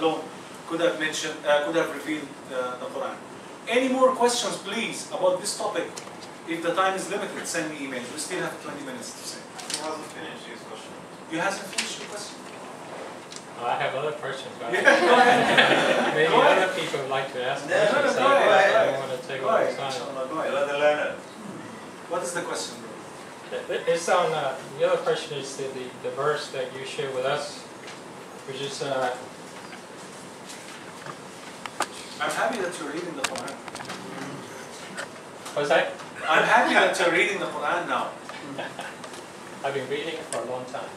alone could have mentioned, could have revealed the Quran. Any more questions, please, about this topic? If the time is limited, send me emails. We still have 20 minutes to say. He hasn't finished his question. You hasn't finished your question? I have other questions, but Yeah, go ahead. maybe other people would like to ask questions. go ahead. I don't want to take all the time. Inshallah, go ahead. Let the learner. What is the question, bro? It's on, the other question is the verse that you shared with us, which is, I'm happy that you're reading the Quran. what's that? I'm happy that you're reading the Quran now. I've been reading it for a long time.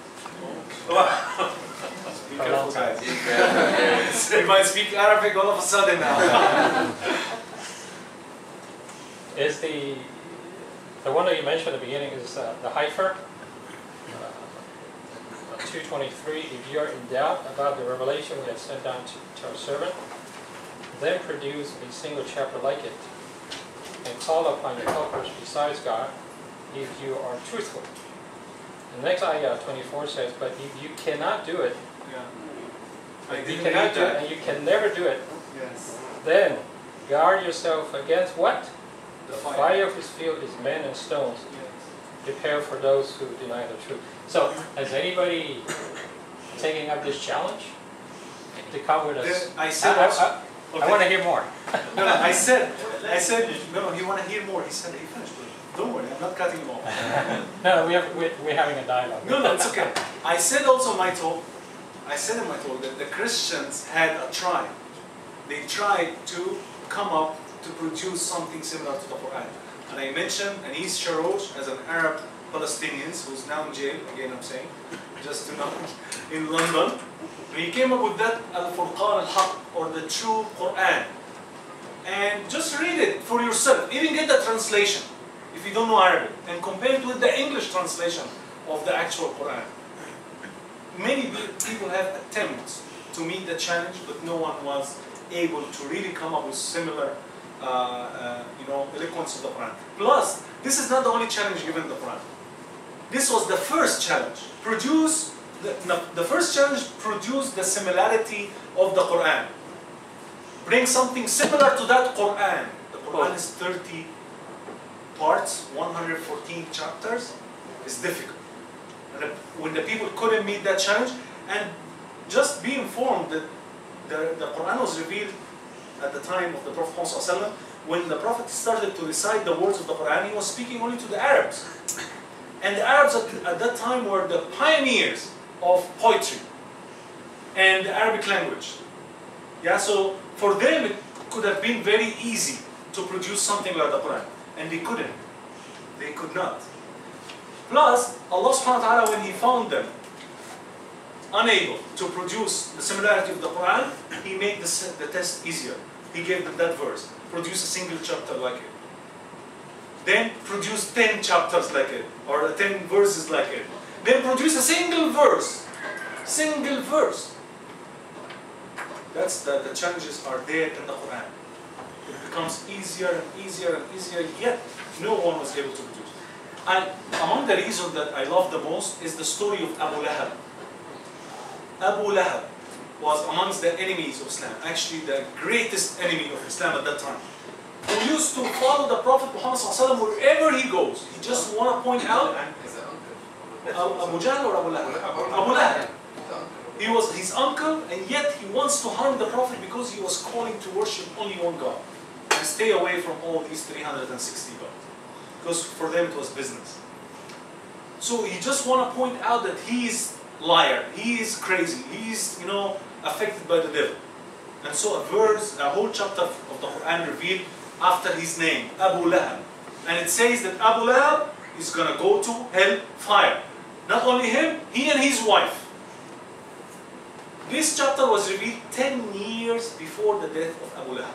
Be For a long careful, time. guys. You might speak Arabic all of a sudden now. Is the one that you mentioned at the beginning is the Heifer, 2:23. If you are in doubt about the revelation we have sent down to our servant, then produce a single chapter like it, and call upon your helpers besides God, if you are truthful. The next ayah 24 says, but if you cannot do it, Yeah. if you cannot do it, and you can never do it, Yes. then guard yourself against what? The The fire. fire of his field is men and stones. Yes. Prepare for those who deny the truth. So, has anybody taken up this challenge to come with us? I said also. I want to hear more. No, I said, no, you want to hear more. He said, he finished. Don't worry, I'm not cutting him off. No, we're having a dialogue. No, it's okay. I said also in my talk, in my talk that the Christians had a try. They tried to come up to produce something similar to the Quran. And I mentioned Anis Sharosh as an Arab Palestinian who's now in jail, again I'm saying, just to know, in London. He came up with that Al-Furqan al-Haq, or the true Quran. And just read it for yourself. Even get the translation, if you don't know Arabic, and compare it with the English translation of the actual Quran. Many people have attempts to meet the challenge, but no one was able to really come up with similar eloquence of the Quran. Plus, this is not the only challenge given the Quran. This was the first challenge. The first challenge produced the similarity of the Quran. Bring something similar to that Quran. The Quran is 30 parts, 114 chapters. It's difficult. And when the people couldn't meet that challenge, and just be informed that the Quran was revealed at the time of the Prophet Muhammad. When the Prophet started to recite the words of the Quran, he was speaking only to the Arabs. And the Arabs at that time were the pioneers of poetry and the Arabic language. Yeah, so for them it could have been very easy to produce something like the Quran. And they couldn't. They could not. Plus, Allah subhanahu wa ta'ala, when He found them unable to produce the similarity of the Quran, He made the test easier. He gave them that verse. Produce a single chapter like it. Then produce 10 chapters like it, or 10 verses like it. Then produce a single verse. Single verse. That's the challenges are there in the Quran. It becomes easier and easier and easier, yet no one was able to produce. And among the reasons that I love the most is the story of Abu Lahab. Abu Lahab was amongst the enemies of Islam, actually the greatest enemy of Islam at that time, who used to follow the Prophet Muhammad ﷺ wherever he goes. He just want to point out Abu Jahl or Abu Lahab? Abu Lahab. He was his uncle, and yet he wants to harm the Prophet because he was calling to worship only one God and stay away from all these 360 gods, because for them it was business. So he just want to point out that he is liar, he is crazy, he is affected by the devil. And so a whole chapter of the Quran revealed after his name, Abu Lahab. And it says that Abu Lahab is going to go to hell fire. Not only him, he and his wife. This chapter was revealed 10 years before the death of Abu Lahab.